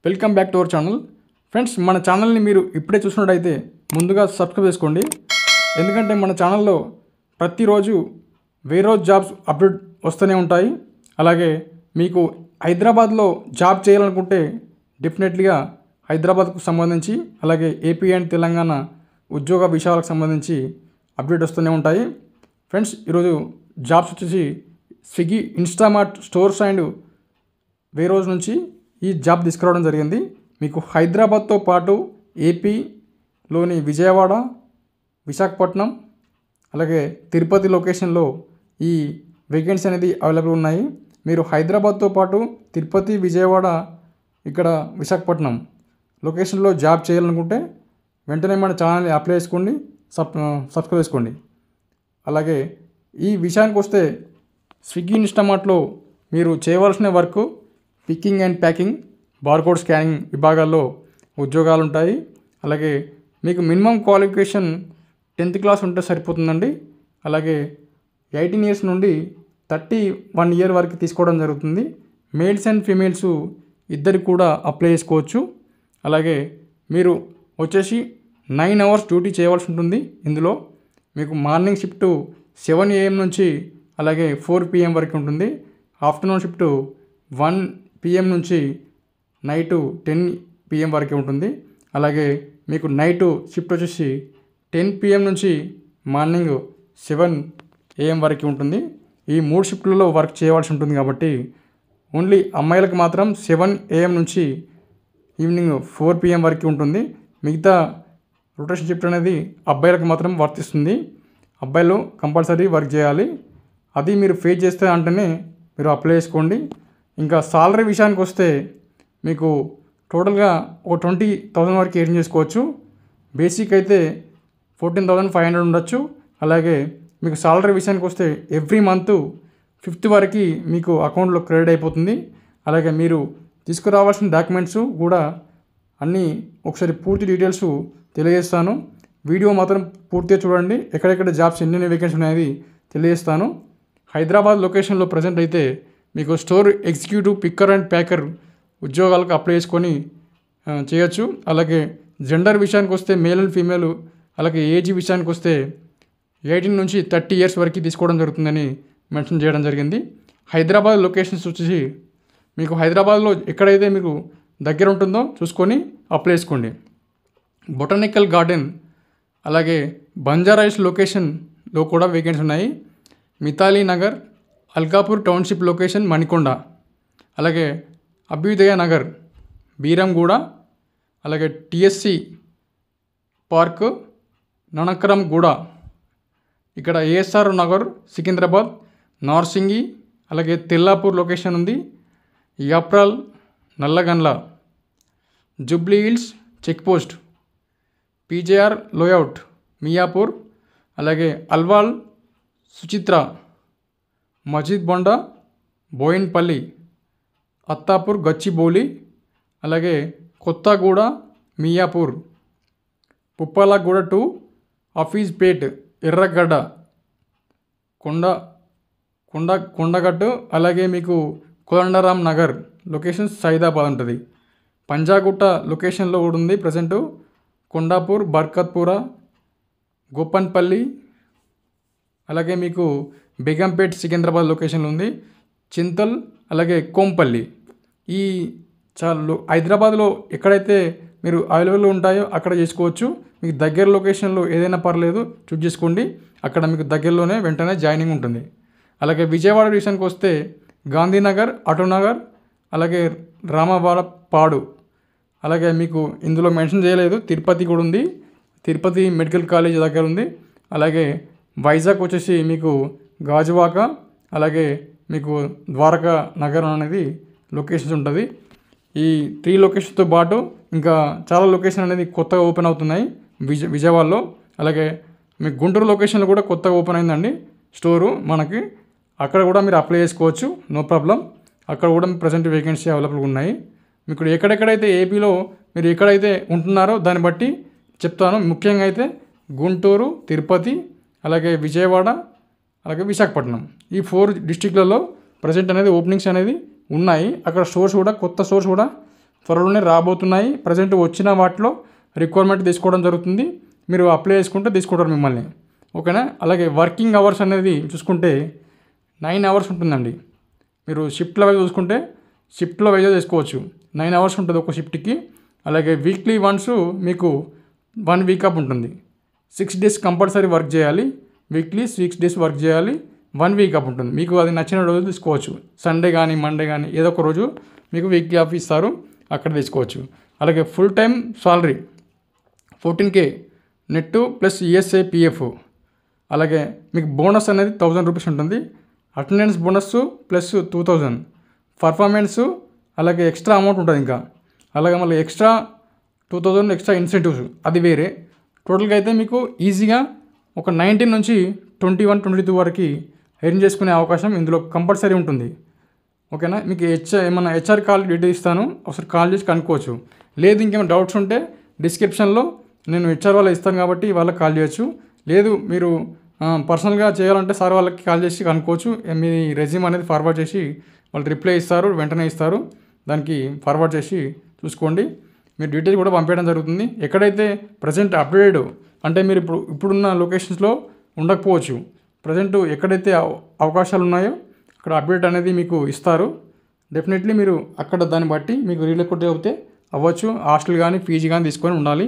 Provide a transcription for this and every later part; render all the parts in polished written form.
Welcome back to our channel. Friends, మన ఛానల్ని మీరు ఇప్పుడే చూసినట్టయితే ముందుగా సబ్స్క్రైబ్ చేసుకోండి. ఎందుకంటే మన ఛానల్లో ప్రతిరోజు వేరే జాబ్స్ అప్డేట్ వస్తూనే ఉంటాయి. అలాగే మీకు హైదరాబాద్లో జాబ్ చేయాలనుకుంటే డెఫినెట్లీగా హైదరాబాద్కు సంబంధించి అలాగే ఏపీ అండ్ తెలంగాణ ఉద్యోగ విషయాలకు సంబంధించి అప్డేట్ వస్తూనే ఉంటాయి. ఫ్రెండ్స్, ఈరోజు జాబ్స్ వచ్చేసి స్విగ్గీ, ఇన్స్టామార్ట్ స్టోర్స్ అండ్ వేరోజ్ నుంచి ఈ జాబ్ తీసుకురావడం జరిగింది. మీకు హైదరాబాద్తో పాటు ఏపీలోని విజయవాడ, విశాఖపట్నం అలాగే తిరుపతి లొకేషన్లో ఈ వేకెన్సీ అనేది అవైలబుల్ ఉన్నాయి. మీరు హైదరాబాద్తో పాటు తిరుపతి, విజయవాడ, ఇక్కడ విశాఖపట్నం లొకేషన్లో జాబ్ చేయాలనుకుంటే వెంటనే మన ఛానల్ని అప్లై చేసుకోండి, సబ్స్క్రైబ్ చేసుకోండి. అలాగే ఈ విషయానికి వస్తే స్విగ్గీ, ఇన్స్టామార్ట్లో మీరు చేయవలసిన work picking and packing, barcode scanning విభాగాల్లో ఉద్యోగాలు ఉంటాయి. అలాగే మీకు మినిమం క్వాలిఫికేషన్ 10th క్లాస్ ఉంటే సరిపోతుందండి. అలాగే 18 years నుండి 31 year వరకు తీసుకోవడం జరుగుతుంది. మేల్స్ అండ్ ఫీమేల్స్ ఇద్దరికి కూడా అప్లై చేసుకోవచ్చు. అలాగే మీరు వచ్చేసి 9 hours డ్యూటీ చేయవలసి ఉంటుంది. ఇందులో మీకు మార్నింగ్ షిఫ్ట్ 7 AM నుంచి అలాగే 4 PM వరకు ఉంటుంది. ఆఫ్టర్నూన్ షిఫ్ట్ 1 PM నుంచి నైటు 10 PM వరకు ఉంటుంది. అలాగే మీకు నైటు షిఫ్ట్ వచ్చేసి 10 PM నుంచి మార్నింగ్ 7 AM వరకు ఉంటుంది. ఈ 3 షిఫ్ట్లలో వర్క్ చేయవలసి ఉంటుంది కాబట్టి ఓన్లీ అమ్మాయిలకు మాత్రం 7 AM నుంచి ఈవినింగ్ 4 PM వరకు ఉంటుంది. మిగతా రొటేషన్ షిఫ్ట్ అనేది అబ్బాయిలకు మాత్రం వర్తిస్తుంది. అబ్బాయిలు కంపల్సరీ వర్క్ చేయాలి. అది మీరు ఫేస్ చేస్తే అంటేనే మీరు అప్లై చేసుకోండి. ఇంకా సాలరీ విషయానికి వస్తే మీకు టోటల్గా ఒక 20,000 వరకు ఎర్న్ చేసుకోవచ్చు. బేసిక్ అయితే 14,500 ఉండొచ్చు. అలాగే మీకు సాలరీ విషయానికి వస్తే ఎవ్రీ మంత్ 5th వరకు మీకు అకౌంట్లో క్రెడిట్ అయిపోతుంది. అలాగే మీరు తీసుకురావాల్సిన డాక్యుమెంట్స్ కూడా అన్నీ ఒకసారి పూర్తి డీటెయిల్స్ తెలియజేస్తాను. వీడియో మాత్రం పూర్తిగా చూడండి. ఎక్కడెక్కడ జాబ్స్ ఎన్ని వేకెన్సీ ఉన్నాయని తెలియజేస్తాను. హైదరాబాద్ లొకేషన్లో ప్రజెంట్ అయితే మీకు store executive, picker and packer ఉద్యోగాలకు అప్లై చేసుకొని చేయొచ్చు. అలాగే జెండర్ విషయానికి వస్తే మేల్ అండ్ ఫీమేల్, అలాగే ఏజ్ విషయానికి వస్తే 18 నుంచి 30 years వరకు తీసుకోవడం జరుగుతుందని మెన్షన్ చేయడం జరిగింది. హైదరాబాద్ లొకేషన్స్ వచ్చేసి మీకు హైదరాబాద్లో ఎక్కడైతే మీకు దగ్గర ఉంటుందో చూసుకొని అప్లై చేసుకోండి. బొటానికల్ గార్డెన్ అలాగే బంజారాయిల్స్ లొకేషన్లో కూడా వేకెన్సీ ఉన్నాయి. మితాలి నగర్, అల్కాపూర్ టౌన్షిప్ లొకేషన్ మణికొండ, అలాగే అభ్యుదయ నగర్ బీరంగూడ, అలాగే టిఎస్సి పార్క్ ననక్రమ్ గూడ, ఇక్కడ ఏఎస్ఆర్ నగర్ సికింద్రాబాద్, నార్సింగి, అలాగే తెల్లాపూర్ లొకేషన్ ఉంది. Yapral Nallagandla, Jubilee Hills check post, PJR layout Miyapur, అలాగే అల్వాల్ సుచిత్ర, మజిద్ బొండ, బోయిన్పల్లి, అత్తాపూర్ గచ్చిబౌలి, అలాగే కొత్తగూడ మియాపూర్, పుప్పాలగూడ 2, ఆఫీస్పేట్ ఎర్రగడ్డ, కొండగట్టు, అలాగే మీకు కోదండరామ్ నగర్ లొకేషన్ సైదాబాద్ ఉంటుంది. పంజాగుట్ట లొకేషన్లో కూడా ఉంది ప్రజెంటు. కొండాపూర్, బర్కత్పుర, గోపన్పల్లి, అలాగే మీకు బేగంపేట్ సికింద్రాబాద్ లొకేషన్లో ఉంది. చింతల్, అలాగే కోంపల్లి. ఈ హైదరాబాద్లో ఎక్కడైతే మీరు అవైలబుల్ ఉంటాయో అక్కడ చేసుకోవచ్చు. మీకు దగ్గర లొకేషన్లో ఏదైనా పర్లేదు చూస్ చేసుకోండి. అక్కడ మీకు దగ్గరలోనే వెంటనే జాయినింగ్ ఉంటుంది. అలాగే విజయవాడ విషయానికి వస్తే గాంధీనగర్, ఆటోనగర్, అలాగే రామవాడపాడు, అలాగే మీకు ఇందులో మెన్షన్ చేయలేదు తిరుపతి కూడా ఉంది. తిరుపతి మెడికల్ కాలేజ్ దగ్గర ఉంది. అలాగే వైజాగ్ వచ్చేసి మీకు గాజువాక, అలాగే మీకు ద్వారకా నగరం అనేది లొకేషన్స్ ఉంటుంది. ఈ 3 లొకేషన్స్తో పాటు ఇంకా చాలా లొకేషన్ అనేది కొత్తగా ఓపెన్ అవుతున్నాయి విజయవాడలో. అలాగే మీకు గుంటూరు లొకేషన్లో కూడా కొత్తగా ఓపెన్ అయిందండి స్టోరు మనకి. అక్కడ కూడా మీరు అప్లై చేసుకోవచ్చు, నో ప్రాబ్లం. అక్కడ కూడా ప్రజెంట్ వేకెన్సీ అవైలబుల్గా ఉన్నాయి. మీకు ఎక్కడెక్కడైతే ఏపీలో మీరు ఎక్కడైతే ఉంటున్నారో దాన్ని బట్టి చెప్తాను. ముఖ్యంగా అయితే గుంటూరు, తిరుపతి, అలాగే విజయవాడ, అలాగే విశాఖపట్నం, ఈ 4 డిస్ట్రిక్ట్లలో ప్రజెంట్ అనేది ఓపెనింగ్స్ అనేది ఉన్నాయి. అక్కడ స్టోర్స్ కూడా కొత్త స్టోర్స్ కూడా త్వరలోనే రాబోతున్నాయి. ప్రజెంట్ వచ్చిన వాటిలో రిక్వైర్మెంట్ తీసుకోవడం జరుగుతుంది. మీరు అప్లై చేసుకుంటే తీసుకుంటారు మిమ్మల్ని. ఓకేనా. అలాగే వర్కింగ్ అవర్స్ అనేది చూసుకుంటే 9 అవర్స్ ఉంటుందండి. మీరు షిఫ్ట్లో వైజ్ చూసుకుంటే షిఫ్ట్లో వైజ్ చేసుకోవచ్చు. 9 అవర్స్ ఉంటుంది ఒక షిఫ్ట్కి. అలాగే వీక్లీ వన్స్ మీకు 1 వీక్ ఆఫ్ ఉంటుంది. 6 డేస్ కంపల్సరీ వర్క్ చేయాలి. వీక్లీ 6 డేస్ వర్క్ చేయాలి. 1 వీక్ ఆఫ్ ఉంటుంది. మీకు అది నచ్చిన రోజు తీసుకోవచ్చు. సండే కానీ మండే కానీ ఏదో ఒక రోజు మీకు వీక్లీ ఆఫ్ ఇస్తారు, అక్కడ తీసుకోవచ్చు. అలాగే full time salary 14K net plus ESI PF. అలాగే మీకు బోనస్ అనేది 1000 రూపీస్ ఉంటుంది. Attendance bonus plus 2000 performance. అలాగే ఎక్స్ట్రా అమౌంట్ ఉంటుంది ఇంకా. అలాగే మళ్ళీ ఎక్స్ట్రా 2000 ఎక్స్ట్రా ఇన్సెంటివ్స్, అది వేరే. టోటల్గా అయితే మీకు ఈజీగా ఒక 19 నుంచి 21, 22 వరకు ఎర్న్ చేసుకునే అవకాశం ఇందులో కంపల్సరీ ఉంటుంది. ఓకేనా. మీకు ఏమన్నా హెచ్ఆర్ కాల్ డీటెయిల్స్ ఇస్తాను, ఒకసారి కాల్ చేసి కనుక్కోవచ్చు. లేదు ఇంకేమైనా డౌట్స్ ఉంటే డిస్క్రిప్షన్లో నేను హెచ్ఆర్ వాళ్ళకి ఇస్తాను కాబట్టి వాళ్ళకి కాల్ చేయొచ్చు. లేదు మీరు పర్సనల్గా చేయాలంటే సార్ వాళ్ళకి కాల్ చేసి కనుక్కోవచ్చు. మీ రెజ్యూమ్ అనేది ఫార్వర్డ్ చేసి వాళ్ళు రిప్లై ఇస్తారు, వెంటనే ఇస్తారు. దానికి ఫార్వర్డ్ చేసి చూసుకోండి. మీరు డీటెయిల్స్ కూడా పంపించడం జరుగుతుంది. ఎక్కడైతే ప్రజెంట్ అప్డేటెడ్ అంటే మీరు ఇప్పుడున్న లొకేషన్స్లో ఉండకపోవచ్చు. ప్రజెంట్ ఎక్కడైతే అవకాశాలు ఉన్నాయో అక్కడ అప్డేట్ అనేది మీకు ఇస్తారు. డెఫినెట్లీ మీరు అక్కడ దాన్ని బట్టి మీకు రీలొకేట్ అవుతే అవ్వచ్చు. హాస్టల్ కానీ పీజీ కానీ తీసుకొని ఉండాలి.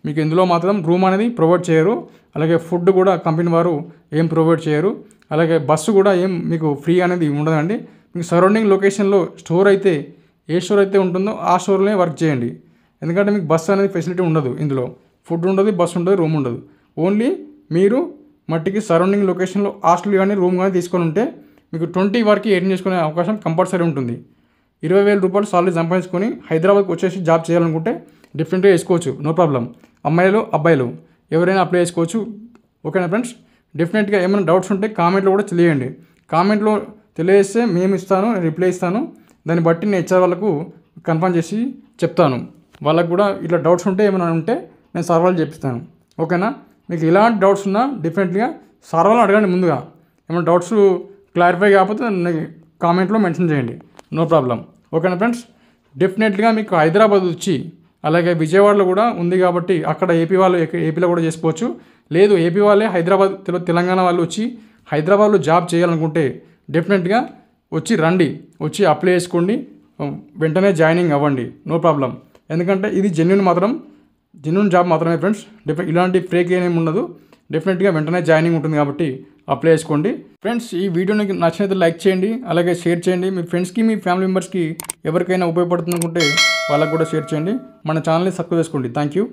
మీకు ఇందులో మాత్రం రూమ్ అనేది ప్రొవైడ్ చేయరు. అలాగే ఫుడ్ కూడా కంపెనీ వారు ఏం ప్రొవైడ్ చేయరు. అలాగే బస్సు కూడా ఏం మీకు ఫ్రీ అనేది ఉండదండి. మీకు సరౌండింగ్ లొకేషన్లో స్టోర్ అయితే ఏ స్టోర్ అయితే ఉంటుందో ఆ స్టోర్లోనే వర్క్ చేయండి. ఎందుకంటే మీకు బస్సు అనేది ఫెసిలిటీ ఉండదు. ఇందులో ఫుడ్ ఉండదు, బస్సు ఉండదు, రూమ్ ఉండదు. ఓన్లీ మీరు మట్టికి సరౌండింగ్ లొకేషన్లో హాస్టల్ కానీ రూమ్ కానీ తీసుకొని ఉంటే మీకు 20 వరకు ఎర్న్ చేసుకునే అవకాశం కంపల్సరీ ఉంటుంది. 20,000 రూపాయలు సాలరీ సంపాదించుకొని హైదరాబాద్కి వచ్చేసి జాబ్ చేయాలనుకుంటే డిఫరెంట్గా వేసుకోవచ్చు. No problem. అమ్మాయిలు అబ్బాయిలు ఎవరైనా అప్లై చేసుకోవచ్చు. ఓకేనా ఫ్రెండ్స్. డెఫినెట్గా ఏమైనా డౌట్స్ ఉంటే కామెంట్లో కూడా తెలియండి. కామెంట్లో తెలియజేస్తే మేము ఇస్తాను, రిప్లై ఇస్తాను. దాన్ని బట్టి నేను హెచ్ఆర్ వాళ్ళకు కన్ఫర్మ్ చేసి చెప్తాను. వాళ్ళకు కూడా ఇట్లా డౌట్స్ ఉంటే ఏమైనా ఉంటే నేను సార్ వాళ్ళు చెప్పిస్తాను. ఓకేనా. మీకు ఎలాంటి డౌట్స్ ఉన్నా డెఫినెట్గా సార్ వాళ్ళని అడగండి ముందుగా. ఏమైనా డౌట్స్ క్లారిఫై కాకపోతే కామెంట్లో మెన్షన్ చేయండి. No problem. ఓకేనా ఫ్రెండ్స్. డెఫినెట్గా మీకు హైదరాబాద్ వచ్చి అలాగే విజయవాడలో కూడా ఉంది కాబట్టి అక్కడ ఏపీ వాళ్ళు ఏపీలో కూడా చేసుకోవచ్చు. లేదు ఏపీ వాళ్ళే హైదరాబాద్ తెలంగాణ వాళ్ళు వచ్చి హైదరాబాద్లో జాబ్ చేయాలనుకుంటే డెఫినెట్గా వచ్చి రండి, వచ్చి అప్లై చేసుకోండి, వెంటనే జాయినింగ్ అవ్వండి. No problem. ఎందుకంటే ఇది జెన్యూన్ జాబ్ మాత్రమే ఫ్రెండ్స్. ఇలాంటి ఫేక్ ఏమీ ఉండదు. డెఫినెట్గా వెంటనే జాయినింగ్ ఉంటుంది కాబట్టి అప్లై చేసుకోండి. ఫ్రెండ్స్ ఈ వీడియోని నచ్చినట్లయితే లైక్ చేయండి, అలాగే షేర్ చేయండి. మీ ఫ్రెండ్స్కి మీ ఫ్యామిలీ మెంబర్స్కి ఎవరికైనా ఉపయోగపడుతుంది అనుకుంటే వాళ్ళకు కూడా షేర్ చేయండి. మన ఛానల్ని సబ్స్క్రైబ్ చేసుకోండి. Thank you.